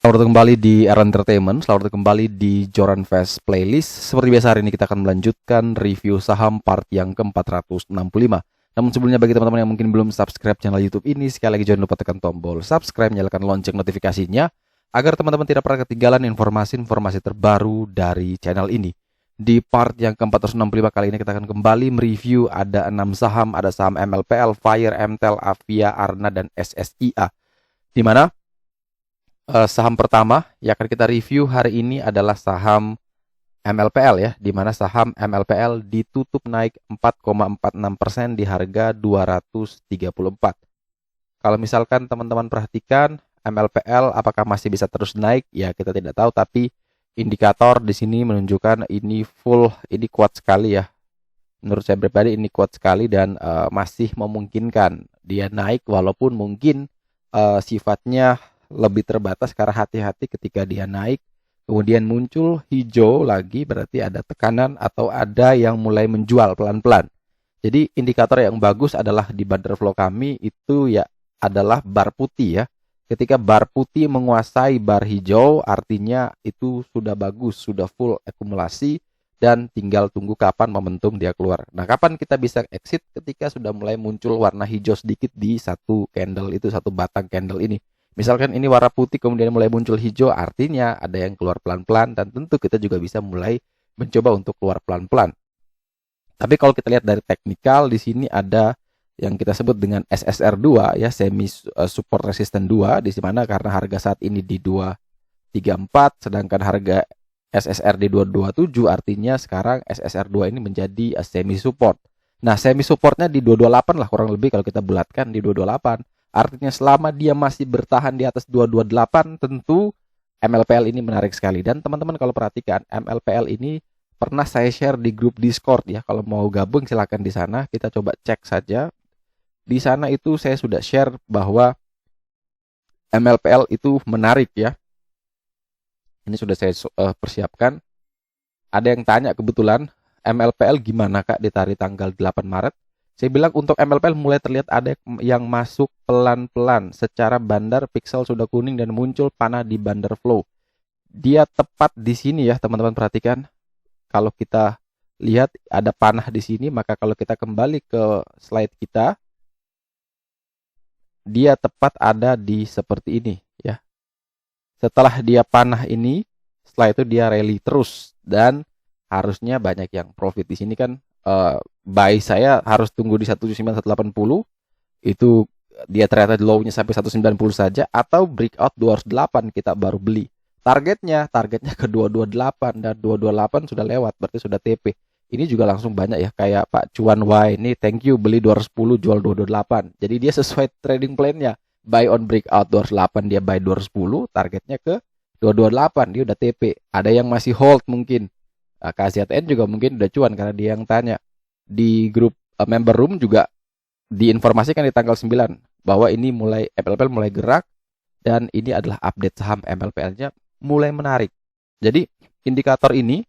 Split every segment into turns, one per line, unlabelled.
Selamat datang kembali di Era Entertainment. Selamat datang kembali di Joran Fest Playlist. Seperti biasa hari ini kita akan melanjutkan review saham part yang ke-465. Namun sebelumnya bagi teman-teman yang mungkin belum subscribe channel YouTube ini, sekali lagi jangan lupa tekan tombol subscribe, nyalakan lonceng notifikasinya agar teman-teman tidak pernah ketinggalan informasi-informasi terbaru dari channel ini. Di part yang ke-465 kali ini kita akan kembali mereview ada 6 saham, ada saham MLPL, Fire, MTEL, Avia, Arna, dan SSIA. Di mana saham pertama yang akan kita review hari ini adalah saham MLPL ya, di mana saham MLPL ditutup naik 4,46% di harga 234. Kalau misalkan teman-teman perhatikan MLPL apakah masih bisa terus naik? Ya, kita tidak tahu, tapi indikator di sini menunjukkan ini kuat sekali ya. Menurut saya pribadi ini kuat sekali dan masih memungkinkan dia naik walaupun mungkin sifatnya lebih terbatas karena hati-hati ketika dia naik kemudian muncul hijau lagi berarti ada tekanan atau ada yang mulai menjual pelan-pelan. Jadi indikator yang bagus adalah di border flow kami itu ya adalah bar putih ya. Ketika bar putih menguasai bar hijau artinya itu sudah bagus, sudah full akumulasi dan tinggal tunggu kapan momentum dia keluar. Nah, kapan kita bisa exit? Ketika sudah mulai muncul warna hijau sedikit di satu candle itu, satu batang candle ini. Misalkan ini warna putih kemudian mulai muncul hijau, artinya ada yang keluar pelan-pelan dan tentu kita juga bisa mulai mencoba untuk keluar pelan-pelan. Tapi kalau kita lihat dari teknikal di sini ada yang kita sebut dengan SSR2 ya, semi support resistant 2 di mana karena harga saat ini di 234 sedangkan harga SSR di 227 artinya sekarang SSR2 ini menjadi semi support. Nah, semi supportnya di 228 lah kurang lebih kalau kita bulatkan di 228. Artinya selama dia masih bertahan di atas 228 tentu MLPL ini menarik sekali. Dan teman-teman kalau perhatikan MLPL ini pernah saya share di grup Discord ya. Kalau mau gabung silakan di sana, kita coba cek saja. Di sana itu saya sudah share bahwa MLPL itu menarik ya. Ini sudah saya persiapkan. Ada yang tanya kebetulan MLPL gimana Kak ditarik tanggal 8 Maret? Saya bilang untuk MLPL mulai terlihat ada yang masuk pelan-pelan. Secara bandar pixel sudah kuning dan muncul panah di bandar flow. Dia tepat di sini ya teman-teman perhatikan. Kalau kita lihat ada panah di sini, maka kalau kita kembali ke slide kita, dia tepat ada di seperti ini ya. Setelah dia panah ini, setelah itu dia rally terus dan harusnya banyak yang profit di sini kan. Buy saya harus tunggu di 179-180 itu dia ternyata low-nya sampai 190 saja atau breakout 208 kita baru beli. Targetnya ke 228 dan 228 sudah lewat berarti sudah TP. Ini juga langsung banyak ya kayak Pak Cuan Y ini thank you beli 210 jual 228. Jadi dia sesuai trading plan-nya. Buy on breakout 208 dia buy 210, targetnya ke 228 dia udah TP. Ada yang masih hold mungkin. KZN juga mungkin udah cuan karena dia yang tanya. Di grup member room juga diinformasikan di tanggal 9 bahwa ini mulai MLPL mulai gerak dan ini adalah update saham MLPL-nya mulai menarik. Jadi indikator ini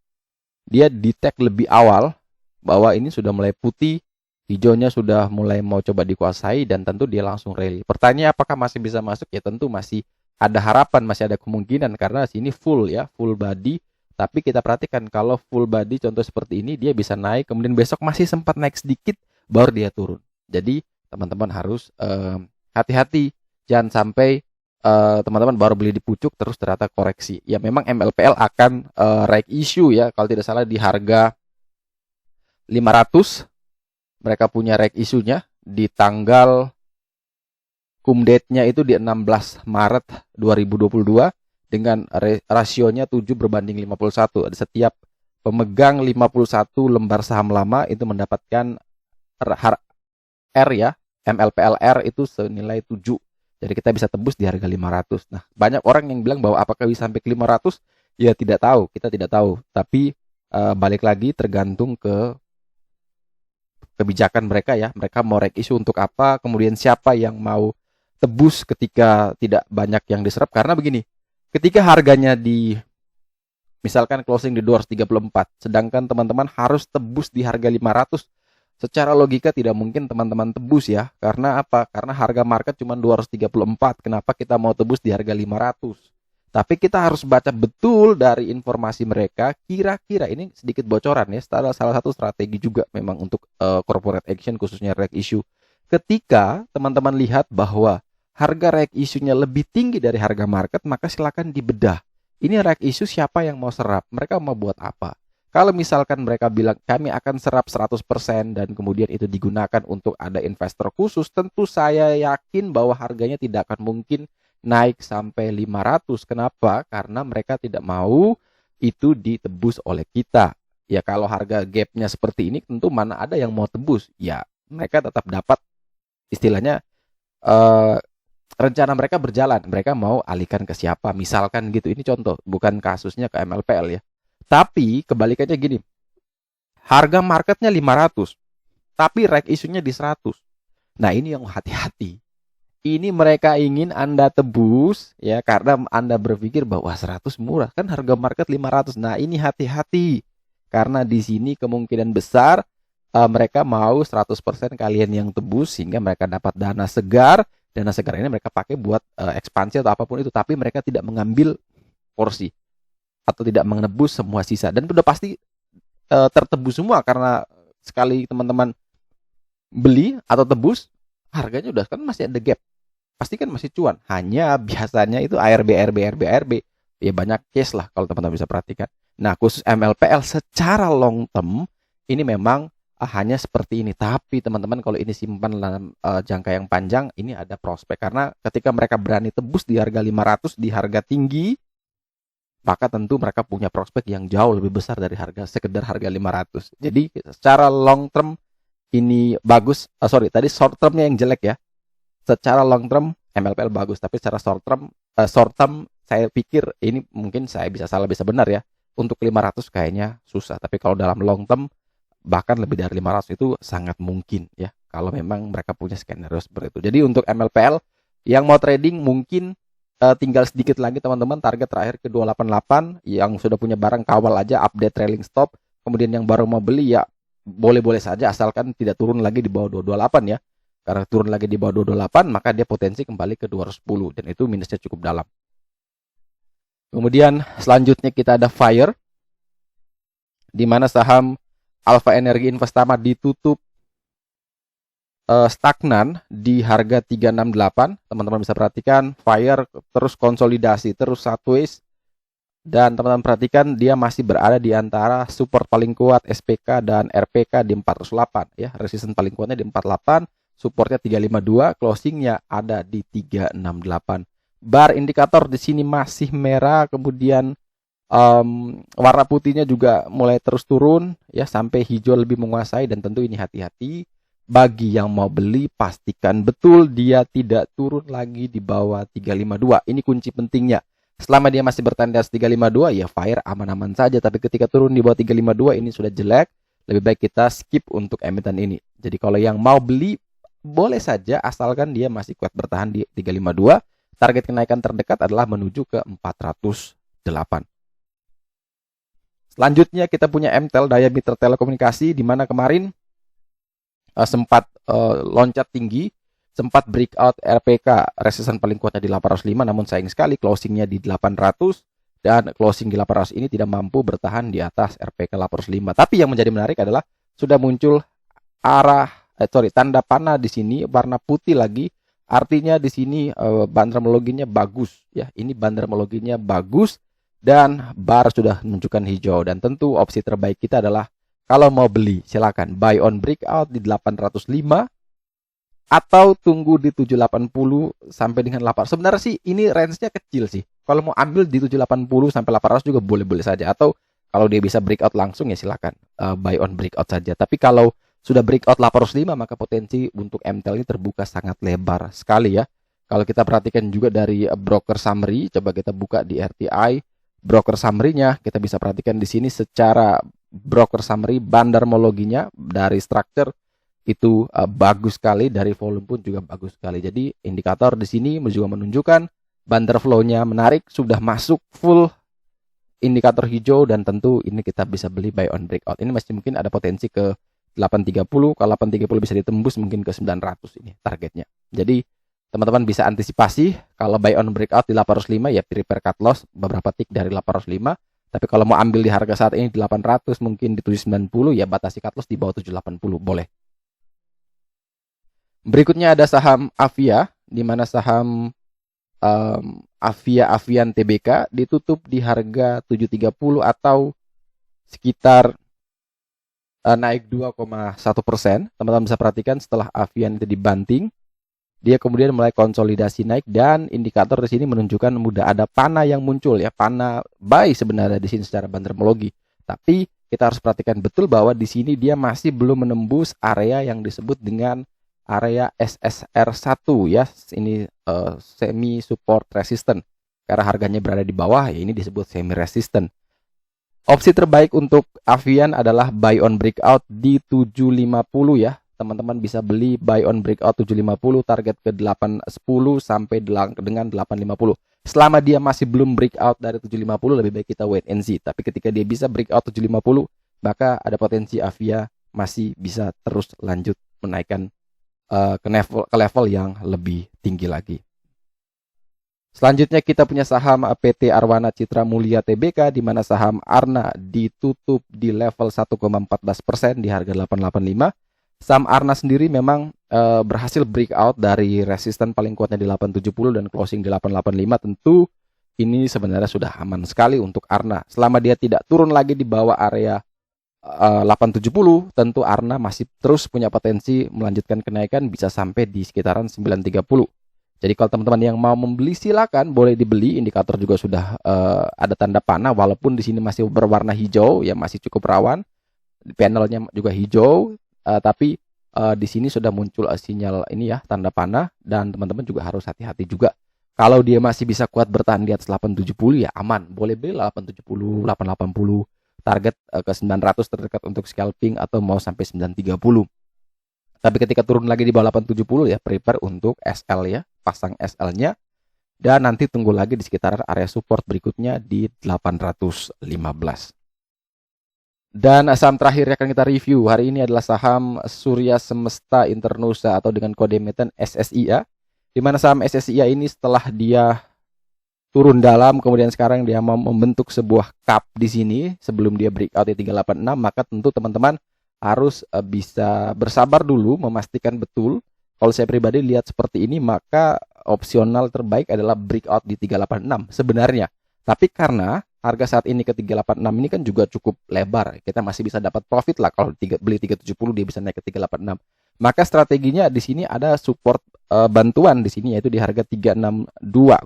dia detect lebih awal bahwa ini sudah mulai putih, hijaunya sudah mulai mau coba dikuasai dan tentu dia langsung rally. Pertanyaan apakah masih bisa masuk? Ya tentu masih ada harapan, masih ada kemungkinan karena sini full ya, full body. Tapi kita perhatikan kalau full body contoh seperti ini dia bisa naik kemudian besok masih sempat naik sedikit baru dia turun. Jadi teman-teman harus hati-hati jangan sampai teman-teman baru beli di pucuk terus ternyata koreksi. Ya memang MLPL akan right issue ya kalau tidak salah di harga 500 mereka punya right issue-nya di tanggal cum date-nya itu di 16 Maret 2022. Dengan rasionya 7 berbanding 51. Setiap pemegang 51 lembar saham lama itu mendapatkan R ya, MLPL R itu senilai 7. Jadi kita bisa tebus di harga 500. Nah, banyak orang yang bilang bahwa apakah bisa sampai ke 500? Ya tidak tahu, kita tidak tahu. Tapi balik lagi tergantung ke kebijakan mereka ya. Mereka mau rek issue untuk apa, kemudian siapa yang mau tebus ketika tidak banyak yang diserap. Karena begini, ketika harganya di misalkan closing di 234, sedangkan teman-teman harus tebus di harga 500, secara logika tidak mungkin teman-teman tebus ya. Karena apa? Karena harga market cuma 234. Kenapa kita mau tebus di harga 500? Tapi kita harus baca betul dari informasi mereka, kira-kira ini sedikit bocoran ya, salah satu strategi juga memang untuk corporate action khususnya reg issue. Ketika teman-teman lihat bahwa harga reg issue-nya lebih tinggi dari harga market, maka silakan dibedah. Ini reg issue siapa yang mau serap? Mereka mau buat apa? Kalau misalkan mereka bilang kami akan serap 100% dan kemudian itu digunakan untuk ada investor khusus, tentu saya yakin bahwa harganya tidak akan mungkin naik sampai 500. Kenapa? Karena mereka tidak mau itu ditebus oleh kita. Ya kalau harga gapnya seperti ini tentu mana ada yang mau tebus. Ya mereka tetap dapat istilahnya rencana mereka berjalan. Mereka mau alihkan ke siapa misalkan gitu. Ini contoh, bukan kasusnya ke MLPL ya. Tapi kebalikannya gini. Harga marketnya 500. Tapi reg isunya di 100. Nah ini yang hati-hati. Ini mereka ingin Anda tebus ya karena Anda berpikir bahwa 100 murah, kan harga market 500. Nah, ini hati-hati. Karena di sini kemungkinan besar mereka mau 100% kalian yang tebus sehingga mereka dapat dana segar. Dana segar ini mereka pakai buat ekspansi atau apapun itu, tapi mereka tidak mengambil porsi atau tidak menebus semua sisa dan sudah pasti tertebus semua karena sekali teman-teman beli atau tebus harganya udah kan masih ada gap. Pasti kan masih cuan. Hanya biasanya itu ARB. Ya banyak case lah kalau teman-teman bisa perhatikan. Nah khusus MLPL secara long term ini memang hanya seperti ini. Tapi teman-teman kalau ini simpan dalam jangka yang panjang ini ada prospek. Karena ketika mereka berani tebus di harga 500 di harga tinggi, maka tentu mereka punya prospek yang jauh lebih besar dari sekedar harga 500. Jadi secara long term ini bagus. Tadi short termnya yang jelek ya. Secara long term MLPL bagus, tapi secara short term saya pikir ini mungkin saya bisa salah bisa benar ya. Untuk 500 kayaknya susah, tapi kalau dalam long term bahkan lebih dari 500 itu sangat mungkin ya. Kalau memang mereka punya skenario seperti itu. Jadi untuk MLPL yang mau trading mungkin tinggal sedikit lagi teman-teman, target terakhir ke 288, yang sudah punya barang kawal aja update trailing stop. Kemudian yang baru mau beli ya boleh-boleh saja asalkan tidak turun lagi di bawah 228 ya. Karena turun lagi di bawah 228 maka dia potensi kembali ke 210 dan itu minusnya cukup dalam. Kemudian selanjutnya kita ada Fire di mana saham Alpha Energi Investama ditutup stagnan di harga 368. Teman-teman bisa perhatikan Fire terus konsolidasi, terus sideways dan teman-teman perhatikan dia masih berada di antara support paling kuat SPK dan RPK di 408 ya. Resisten paling kuatnya di 48. Supportnya 352, closingnya ada di 368. Bar indikator di sini masih merah, kemudian warna putihnya juga mulai terus turun ya sampai hijau lebih menguasai dan tentu ini hati-hati bagi yang mau beli pastikan betul dia tidak turun lagi di bawah 352. Ini kunci pentingnya. Selama dia masih bertanda 352 ya Fire aman-aman saja, tapi ketika turun di bawah 352 ini sudah jelek, lebih baik kita skip untuk emiten ini. Jadi kalau yang mau beli boleh saja asalkan dia masih kuat bertahan di 352. Target kenaikan terdekat adalah menuju ke 408. Selanjutnya kita punya MTEL, Daya Mitra Telekomunikasi, di mana kemarin sempat loncat tinggi, sempat breakout RPK, resisten paling kuatnya di 805, namun sayang sekali closingnya di 800 dan closing di 800 ini tidak mampu bertahan di atas RPK 805. Tapi yang menjadi menarik adalah sudah muncul tanda panah di sini warna putih lagi, artinya di sini banderologinya bagus ya. Ini banderologinya bagus dan bar sudah menunjukkan hijau dan tentu opsi terbaik kita adalah kalau mau beli silakan buy on breakout di 805 atau tunggu di 780 sampai dengan 800. Sebenarnya sih ini range-nya kecil sih. Kalau mau ambil di 780 sampai 800 juga boleh-boleh saja, atau kalau dia bisa breakout langsung ya silakan buy on breakout saja. Tapi kalau sudah breakout 805 maka potensi untuk MTEL ini terbuka sangat lebar sekali ya. Kalau kita perhatikan juga dari broker summary, coba kita buka di RTI broker summary-nya, kita bisa perhatikan di sini secara broker summary bandarmologinya dari structure itu bagus sekali, dari volume pun juga bagus sekali. Jadi indikator di sini juga menunjukkan bandar flow-nya menarik, sudah masuk full indikator hijau dan tentu ini kita bisa beli buy on breakout. Ini masih mungkin ada potensi ke 830, kalau 830 bisa ditembus mungkin ke 900 ini targetnya. Jadi teman-teman bisa antisipasi kalau buy on breakout di 805 ya prepare cut loss beberapa tick dari 805. Tapi kalau mau ambil di harga saat ini di 800 mungkin di 790 ya batasi cut loss di bawah 780 boleh. Berikutnya ada saham Avia, di mana saham Avian Tbk ditutup di harga 730 atau sekitar naik 2,1%. Teman-teman bisa perhatikan setelah Avian itu dibanting, dia kemudian mulai konsolidasi naik dan indikator di sini menunjukkan mudah ada panah yang muncul ya, panah buy sebenarnya di sini secara bandermologi. Tapi kita harus perhatikan betul bahwa di sini dia masih belum menembus area yang disebut dengan area SSR1 ya. Ini semi support resistant. Karena harganya berada di bawah ya, ini disebut semi resistant. Opsi terbaik untuk Avian adalah buy on breakout di 750 ya. Teman-teman bisa beli buy on breakout 750 target ke 810 sampai dengan 850. Selama dia masih belum breakout dari 750 lebih baik kita wait and see. Tapi ketika dia bisa breakout 750 maka ada potensi Avia masih bisa terus lanjut menaikkan ke level yang lebih tinggi lagi. Selanjutnya kita punya saham PT Arwana Citra Mulia Tbk, di mana saham Arna ditutup di level 1,14% di harga 885. Saham Arna sendiri memang berhasil breakout dari resisten paling kuatnya di 870 dan closing di 885. Tentu ini sebenarnya sudah aman sekali untuk Arna. Selama dia tidak turun lagi di bawah area 870, tentu Arna masih terus punya potensi melanjutkan kenaikan bisa sampai di sekitaran 930. Jadi kalau teman-teman yang mau membeli silakan boleh dibeli. Indikator juga sudah ada tanda panah walaupun di sini masih berwarna hijau ya, masih cukup rawan. Panelnya juga hijau. Tapi di sini sudah muncul sinyal ini ya, tanda panah, dan teman-teman juga harus hati-hati juga. Kalau dia masih bisa kuat bertahan di atas 870 ya aman, boleh beli 870, 880, target ke 900 terdekat untuk scalping atau mau sampai 930. Tapi ketika turun lagi di bawah 870 ya prepare untuk SL ya, pasang SL-nya, dan nanti tunggu lagi di sekitar area support berikutnya di 815. Dan saham terakhir yang akan kita review hari ini adalah saham Surya Semesta Internusa atau dengan kode emiten SSIA. Di mana saham SSIA ini setelah dia turun dalam, kemudian sekarang dia mau membentuk sebuah cup di sini sebelum dia breakout di 386, maka tentu teman-teman harus bisa bersabar dulu memastikan betul. Kalau saya pribadi lihat seperti ini, maka opsional terbaik adalah breakout di 386 sebenarnya. Tapi karena harga saat ini ke 386 ini kan juga cukup lebar, kita masih bisa dapat profit lah kalau beli 370 dia bisa naik ke 386. Maka strateginya di sini ada support bantuan di sini yaitu di harga 362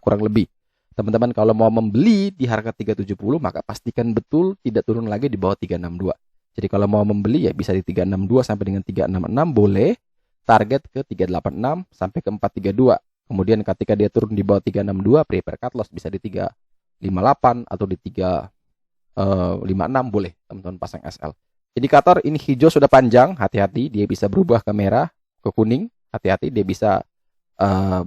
kurang lebih. Teman-teman kalau mau membeli di harga 370 maka pastikan betul tidak turun lagi di bawah 362. Jadi kalau mau membeli ya bisa di 362 sampai dengan 366 boleh, target ke 386 sampai ke 432. Kemudian ketika dia turun di bawah 362 prepare cut loss bisa di 358 atau di 356 boleh teman-teman pasang SL. Indikator ini hijau sudah panjang, hati-hati dia bisa berubah ke merah, ke kuning, hati-hati dia bisa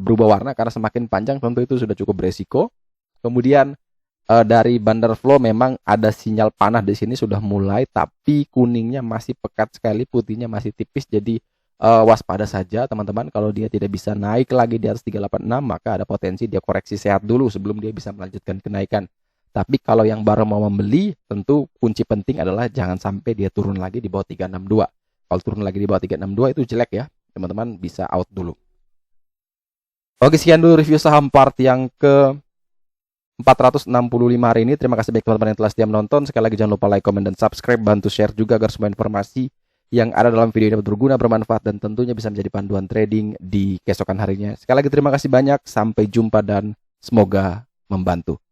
berubah warna karena semakin panjang tentu itu sudah cukup beresiko. Kemudian dari bandar flow memang ada sinyal panah di sini sudah mulai, tapi kuningnya masih pekat sekali, putihnya masih tipis. Jadi waspada saja teman-teman. Kalau dia tidak bisa naik lagi di atas 386 maka ada potensi dia koreksi sehat dulu sebelum dia bisa melanjutkan kenaikan. Tapi kalau yang baru mau membeli, tentu kunci penting adalah jangan sampai dia turun lagi di bawah 362. Kalau turun lagi di bawah 362 itu jelek ya, teman-teman bisa out dulu. Oke, sekian dulu review saham part yang ke 465 hari ini. Terima kasih bagi teman-teman yang telah setia menonton. Sekali lagi jangan lupa like, comment, dan subscribe. Bantu share juga agar semua informasi yang ada dalam video ini berguna, bermanfaat, dan tentunya bisa menjadi panduan trading di keesokan harinya. Sekali lagi terima kasih banyak. Sampai jumpa dan semoga membantu.